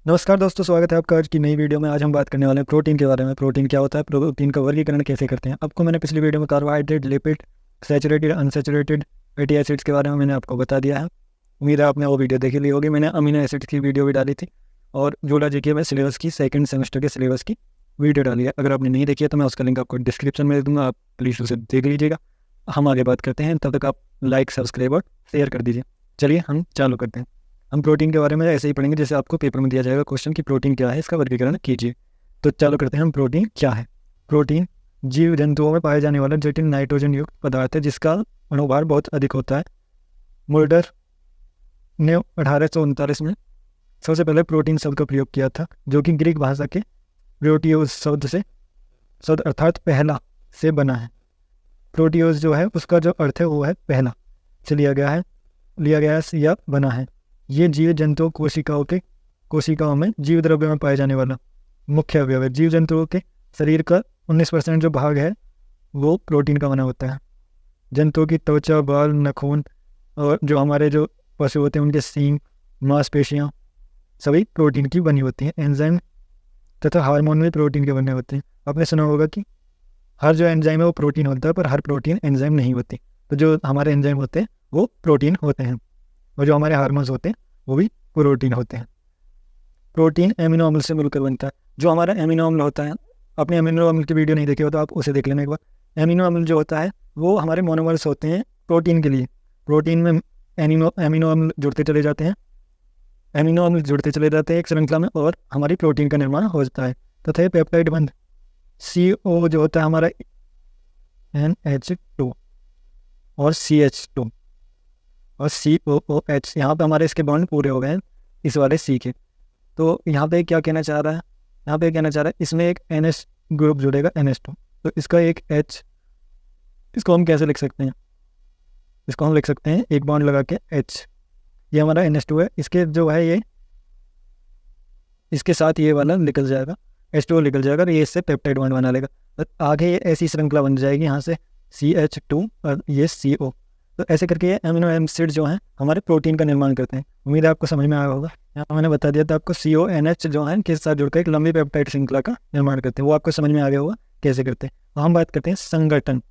नमस्कार दोस्तों, स्वागत है आपका आज की नई वीडियो में। आज हम बात करने वाले हैं प्रोटीन के बारे में। प्रोटीन क्या होता है, प्रोटीन का वर्गीकरण कैसे करते हैं। आपको मैंने पिछली वीडियो में carbohydrate, lipid, saturated, unsaturated fatty acids के बारे में मैंने आपको बता दिया है। उम्मीद है आपने वो वीडियो देखी ली होगी। मैंने अमीनो एसिड्स की वीडियो भी डाली थी और जोड़ा जीके में सिलेबस की सेकंड सेमेस्टर के सिलेबस की वीडियो डाली है। अगर आपने नहीं देखी है तो मैं उसका लिंक आपको डिस्क्रिप्शन में दे दूँगा, आप प्लीज़ उसे देख लीजिएगा। हम आगे बात करते हैं, तब तक आप लाइक, सब्सक्राइब और शेयर कर दीजिए। चलिए हम चालू करते हैं। हम प्रोटीन के बारे में ऐसे ही पढ़ेंगे जैसे आपको पेपर में दिया जाएगा क्वेश्चन कि प्रोटीन क्या है, इसका वर्गीकरण कीजिए। तो चालू करते हैं हम। प्रोटीन क्या है। प्रोटीन जीव जंतुओं में पाए जाने वाला जटिल नाइट्रोजन युक्त पदार्थ है जिसका अणुभार बहुत अधिक होता है। मुल्डर ने 1839 में सबसे पहले प्रोटीन शब्द का प्रयोग किया था, जो कि ग्रीक भाषा के प्रोटियोस शब्द अर्थात पहला से बना है। प्रोटियोस जो है उसका जो अर्थ है वो है पहला से लिया गया है या बना है। ये जीव जंतु कोशिकाओं में जीव द्रव्य में पाए जाने वाला मुख्य अवयव है। जीव जंतुओं के शरीर का 19% जो भाग है वो प्रोटीन का बना होता है। जंतुओं की त्वचा, बाल, नाखून और जो हमारे जो पशु होते हैं उनके सींग, मांसपेशियाँ सभी प्रोटीन की बनी होती हैं। एंजाइम तथा हार्मोन भी प्रोटीन के बने होते हैं। आपने सुना होगा कि हर जो एंजाइम है वो प्रोटीन होता है, पर हर प्रोटीन एंजाइम नहीं होती। तो जो हमारे एंजाइम होते हैं वो प्रोटीन होते हैं और जो हमारे हार्मोन्स होते हैं वो भी प्रोटीन होते हैं। प्रोटीन एमिनो अम्ल से मिलकर बनता है। जो हमारा एमिनो अम्ल होता है, आपने एमिनो अम्ल की वीडियो नहीं देखी हो तो आप उसे देख लेना एक बार। एमिनो अम्ल जो होता है वो हमारे मोनोमर्स होते हैं प्रोटीन के लिए। प्रोटीन में एमिनो अम्ल जुड़ते चले जाते हैं, एक श्रृंखला में और हमारी प्रोटीन का निर्माण हो जाता है। तथा ये पेप्टाइड बंध CO जो होता है हमारा NH2 और CH2 और COOH, यहाँ पे हमारे इसके बॉन्ड पूरे हो गए हैं इस वाले C के। तो यहाँ पे क्या कहना चाह रहा है, इसमें एक NH ग्रुप जुड़ेगा, NH2। तो इसका एक H, इसको हम कैसे लिख सकते हैं, इसको हम लिख सकते हैं एक बॉन्ड लगा के H। ये हमारा NH2 है, इसके जो है ये इसके साथ ये वाला निकल जाएगा, H2 निकल जाएगा और ये इससे पेप्टाइड बॉन्ड बना लेगा। तो आगे ये ऐसी श्रृंखला बन जाएगी, यहाँ से CH2 और ये CO। तो ऐसे करके ये एमिनो एसिड जो हैं हमारे प्रोटीन का निर्माण करते हैं। उम्मीद है आपको समझ में आया होगा। यहाँ मैंने बता दिया था आपको, CONH जो है किस साथ जुड़कर एक लंबी पेप्टाइड श्रृंखला का निर्माण करते हैं। वो आपको समझ में आ गया होगा कैसे करते हैं। तो हम बात करते हैं संगठन,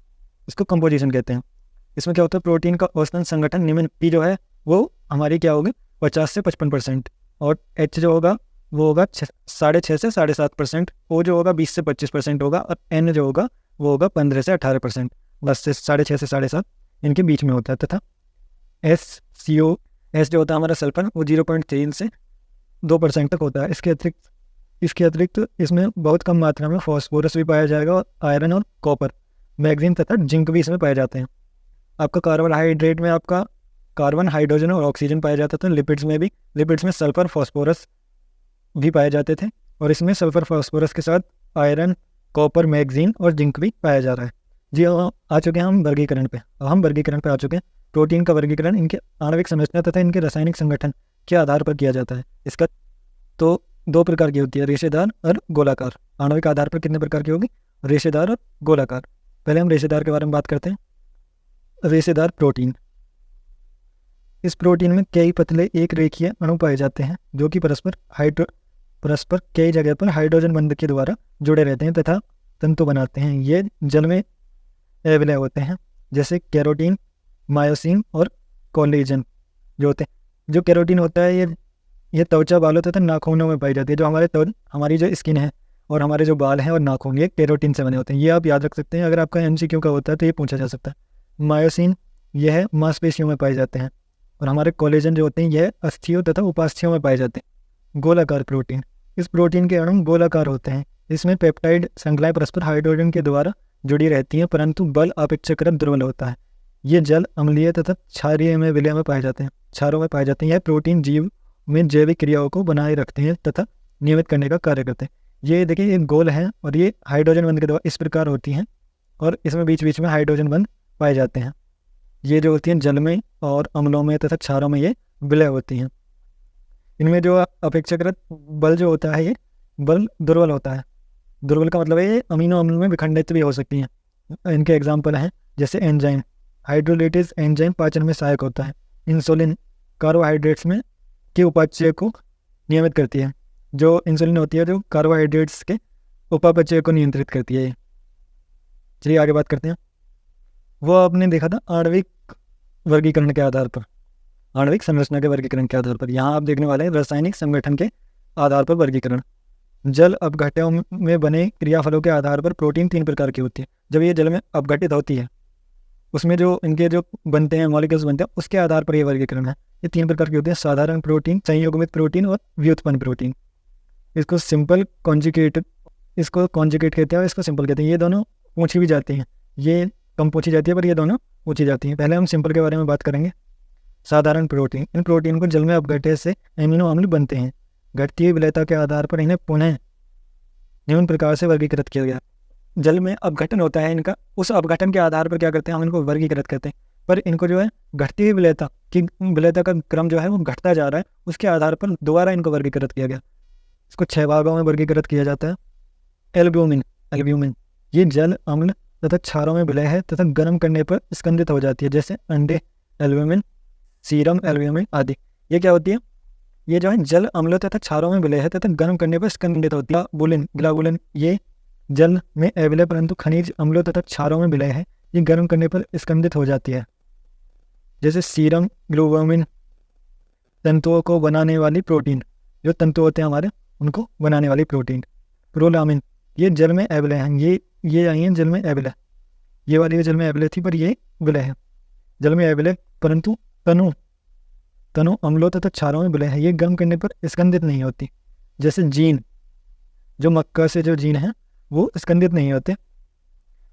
इसको कंपोजिशन कहते हैं। इसमें क्या होता है, प्रोटीन का औसतन संगठन निम्न P जो है वो हमारी क्या होगी 50 से 55%, और H जो होगा वो होगा 6.5 से 7.5%, O जो होगा 20 से 25% होगा, और N जो होगा वो होगा 15 से 18%, बस से 6.5 से 7.5 इनके बीच में होता है। तथा S जो होता है हमारा सल्फर, वो 0.3 से 2% तक होता है। इसके अतिरिक्त इसमें बहुत कम मात्रा में फॉस्फोरस भी पाया जाएगा, और आयरन और कॉपर, मैग्नीज तथा जिंक भी इसमें पाए जाते हैं। आपका कार्बोहाइड्रेट में आपका कार्बन, हाइड्रोजन और ऑक्सीजन पाया जाता था। लिपिड्स में सल्फर, फॉस्फोरस भी पाए जाते थे, और इसमें सल्फर फास्फोरस के साथ आयरन, कॉपर, मैग्नीज और जिंक भी पाया जा रहा है। जी आ चुके हैं हम वर्गीकरण पे। अब हम वर्गीकरण पे आ चुके हैं। प्रोटीन का वर्गीकरण इनके आणविक संरचना तथा इनके रासायनिक संगठन के आधार पर किया जाता है। इसका तो 2 प्रकार की होती है, रेशेदार और गोलाकार। आणविक आधार पर कितने प्रकार की होगी, रेशेदार और गोलाकार। पहले हम रेशेदार के बारे में बात करते हैं। रेशेदार प्रोटीन, इस प्रोटीन में कई पतले एक रेखीय अणु पाए जाते हैं जो कि परस्पर कई जगह पर हाइड्रोजन बंध के द्वारा जुड़े रहते हैं तथा तंतु बनाते हैं। ये जल में विलय होते हैं, जैसे कैरोटीन, मायोसिन और कोलेजन जो होते हैं। जो कैरोटीन होता है ये त्वचा, बालों तथा नाखूनों में पाई जाती है। जो हमारी जो स्किन है और हमारे जो बाल हैं और नाखून, ये कैरोटीन से बने होते हैं। ये आप याद रख सकते हैं, अगर आपका MCQ का होता है तो ये पूछा जा सकता है। मायोसिन यह मांसपेशियों में पाए जाते हैं, और हमारे कोलेजन जो होते हैं यह अस्थियों तथा उपास्थियों में पाए जाते हैं। गोलाकार प्रोटीन, इस प्रोटीन के अणु गोलाकार होते हैं। इसमें पेप्टाइड श्रृंखलाएं परस्पर हाइड्रोजन के द्वारा जुड़ी रहती हैं, परंतु बल अपेक्षाकृत दुर्बल होता है। ये जल, अम्लीय तथा क्षारीय में विलय में पाए जाते हैं, क्षारों में पाए जाते हैं। यह प्रोटीन जीव में जैविक क्रियाओं को बनाए रखते हैं तथा नियमित करने का कार्य करते हैं। ये देखिए, ये गोल है और ये हाइड्रोजन बंध के द्वारा इस प्रकार होती हैं, और इसमें बीच बीच में हाइड्रोजन बंध पाए जाते हैं। ये जो होती हैं जल में और अम्लों में तथा क्षारों में ये विलय होती हैं। इनमें जो अपेक्षाकृत बल जो होता है ये बल दुर्बल होता है। दुर्बल का मतलब है ये अमीनो अम्ल में विखंडित भी हो सकती हैं। इनके एग्जाम्पल हैं जैसे एंजाइम, हाइड्रोलाइटेज एंजाइम पाचन में सहायक होता है। इंसुलिन कार्बोहाइड्रेट्स में के उपापचय को नियमित करती है। जो इंसुलिन होती है जो कार्बोहाइड्रेट्स के उपापचय को नियंत्रित करती है। चलिए आगे बात करते हैं। वो आपने देखा था आणविक वर्गीकरण के आधार पर, आणविक संरचना के वर्गीकरण के आधार पर। यहाँ आप देखने वाले हैं रासायनिक संगठन के आधार पर वर्गीकरण। जल अपघट्यों में बने क्रियाफलों के आधार पर प्रोटीन 3 प्रकार की होती है। जब ये जल में अपघटित होती है उसमें जो इनके जो बनते हैं मॉलिक्यूल्स बनते हैं उसके आधार पर ये वर्गीकरण है। ये 3 प्रकार की होती है, साधारण प्रोटीन, संयुग्मित प्रोटीन और व्युत्पन्न प्रोटीन। इसको सिंपल कॉन्जुगेट, इसको कॉन्जुगेट कहते हैं और इसको सिंपल कहते हैं। ये दोनों पूछी भी जाती हैं, ये कम पूछी जाती है पर ये दोनों पूछी जाती हैं। पहले हम सिंपल के बारे में बात करेंगे। साधारण प्रोटीन, इन प्रोटीन को जल में अपघटने से एमिनो अम्ल बनते हैं। घटती हुई विलयता के आधार पर इन्हें पुनः निम्न प्रकार से वर्गीकृत किया गया। जल में अपघटन होता है इनका, उस अपघटन के आधार पर क्या करते हैं हम इनको वर्गीकृत करते हैं। पर इनको जो है घटती हुई विलयता की, विलयता का क्रम जो है वो घटता जा रहा है, उसके आधार पर दोबारा इनको वर्गीकृत किया गया। इसको 6 भागों में वर्गीकृत किया जाता है। एल्ब्यूमिन, एल्ब्यूमिन ये जल अम्ल तथा क्षारों में विलय है तथा गर्म करने पर स्कंदित हो जाती है, जैसे अंडे एल्ब्यूमिन, सीरम एल्ब्यूमिन आदि। ये क्या होती है? ये जो है जल अम्ल तथा क्षारों में विलय है तथा गर्म करने पर स्कंदित होती है। ग्लोबुलिन, ग्लोबुलिन ये जल में अविलय परंतु खनिज अम्लों तथा क्षारों में विलय है, ये गर्म करने पर स्कंदित हो जाती है, जैसे सीरम ग्लोबुलिन। तंतुओं को बनाने वाली प्रोटीन, जो तंतु होते हैं हमारे उनको बनाने वाली प्रोटीन। प्रोलामिन ये जल में अविलय हैं, ये आई हैं जल में अविलय। ये वाली जल में अविलय थी पर ये विलय है, जल में अविलय परंतु तनु अम्लों तथा क्षारों में विलय है, ये गर्म करने पर स्कंदित नहीं होती, जैसे जीन, जो मक्का से जो जीन है वो स्कंदित नहीं होते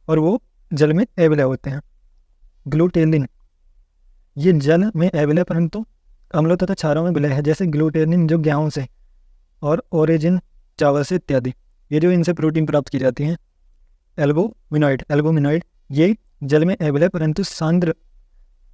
और वो जल में अविलय होते हैं। ग्लूटेलिन ये जल में अविलय परंतु अम्लों तथा क्षारों में विलय है, जैसे ग्लूटेलिन जो गेहूं से और ओरिजिन चावल से इत्यादि। ये जो इनसे प्रोटीन प्राप्त की जाती हैं। एल्बुमिनॉइड, एल्बुमिनॉइड ये जल में अविलय परंतु सांद्र,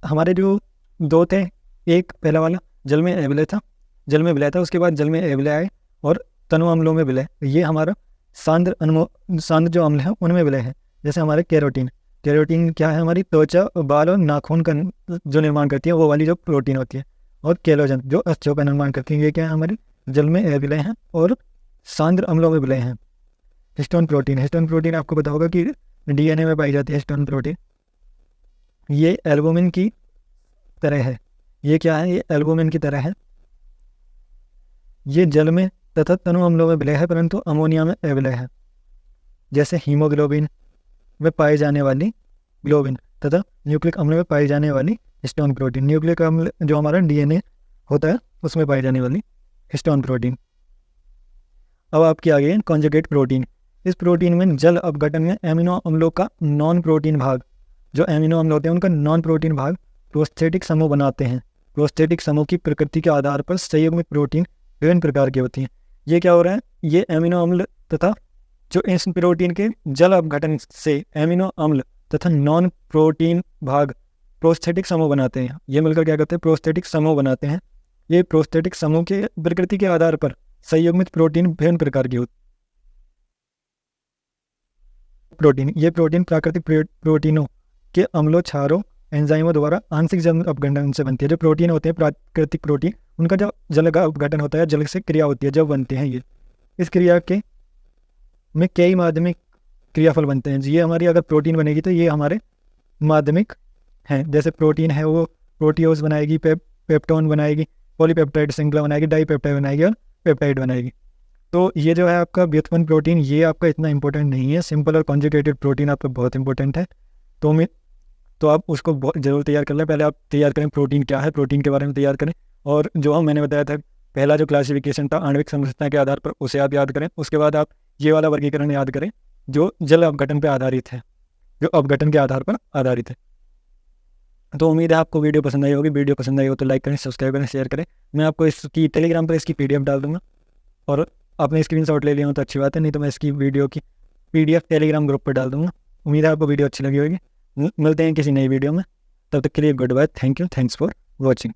हमारे जो 2 थे, एक पहला वाला जल में अविलय था, जल में विलय था, उसके बाद जल में अविलय आए और तनु अम्लों में विलय। ये हमारा सांद्र जो अम्ल है उनमें विलय है, जैसे हमारे कैरोटीन। कैरोटीन क्या है? हमारी त्वचा, बाल और नाखून का जो निर्माण करती है वो वाली जो प्रोटीन होती है। और केलोजन जो अस्थियों का निर्माण करती है, ये क्या है? हमारे जल में अविलय हैं और सांद्र अम्लों में विलय हैं। हिस्टोन प्रोटीन, हिस्टोन प्रोटीन आपको पता होगा कि डीएनए में पाई जाती है हिस्टोन प्रोटीन। ये एल्बुमिन की तरह है, ये क्या है? ये एल्बुमिन की तरह है। ये जल में तथा तनु अम्लों में विलय है परंतु अमोनिया में अविलय है, जैसे हीमोग्लोबिन में पाई जाने वाली ग्लोबिन तथा न्यूक्लिक अम्ल में पाई जाने वाली हिस्टोन प्रोटीन। न्यूक्लिक अम्ल जो हमारा डीएनए होता है उसमें पाई जाने वाली हिस्टोन प्रोटीन। अब आपकी आ गई है कॉन्जुगेट प्रोटीन। इस प्रोटीन में जल अपघटन में एमिनो अम्लों का नॉन प्रोटीन भाग, जो एमिनो अम्ल होते हैं उनका नॉन प्रोटीन भाग प्रोस्थेटिक समूह बनाते हैं। प्रोस्थेटिक समूह की प्रकृति के आधार पर संयुग्मित प्रोटीन विभिन्न प्रकार की होती हैं। ये क्या हो रहा है? ये एमिनो अम्ल तथा जो इस प्रोटीन के जल अपघटन से एमिनो अम्ल तथा नॉन प्रोटीन भाग प्रोस्थेटिक समूह बनाते हैं। ये मिलकर क्या करते हैं? प्रोस्थेटिक समूह बनाते हैं। ये प्रोस्थेटिक समूह के प्रकृति के आधार पर संयुग्मित प्रोटीन विभिन्न प्रकार की होती प्रोटीन। ये प्रोटीन प्राकृतिक प्रोटीनों के अम्लों, क्षारों, एंजाइमों द्वारा आंशिक जल अपघटन से बनती है। जो प्रोटीन होते हैं प्राकृतिक प्रोटीन, उनका जो जल का अपघटन होता है, जल से क्रिया होती है जब बनते हैं ये। इस क्रिया के में कई माध्यमिक क्रियाफल बनते हैं। ये हमारी अगर प्रोटीन बनेगी तो ये हमारे माध्यमिक हैं, जैसे प्रोटीन है वो प्रोटियोज बनाएगी, पेप्टोन बनाएगी, पॉलीपेप्टाइड श्रृंखला बनाएगी, डाईपेप्टाइड बनाएगी और पेप्टाइड बनाएगी। तो ये जो है आपका व्युत्पन्न प्रोटीन, ये आपका इतना इंपॉर्टेंट नहीं है। सिंपल और कॉन्जुगेटेड प्रोटीन आपका बहुत इंपॉर्टेंट है। तो आप उसको जरूर तैयार कर लें। पहले आप तैयार करें प्रोटीन क्या है, प्रोटीन के बारे में तैयार करें। और जो मैंने बताया था पहला जो क्लासिफिकेशन था आणविक संरचना के आधार पर, उसे आप याद करें। उसके बाद आप ये वाला वर्गीकरण याद करें जो जल अपघटन पर आधारित है, जो अपघटन के आधार पर आधारित है। तो उम्मीद है आपको वीडियो पसंद आई होगी। वीडियो पसंद आई हो तो लाइक करें, सब्सक्राइब करें, शेयर करें। मैं आपको इसकी टेलीग्राम पर इसकी PDF डाल दूँगा और आपने स्क्रीनशॉट ले लिया हो तो अच्छी बात है, नहीं तो मैं इसकी वीडियो की PDF टेलीग्राम ग्रुप पर डाल दूँगा। उम्मीद है आपको वीडियो अच्छी लगी होगी। मिलते हैं किसी नई वीडियो में, तब तक के लिए good bye. Thank you, thanks for watching.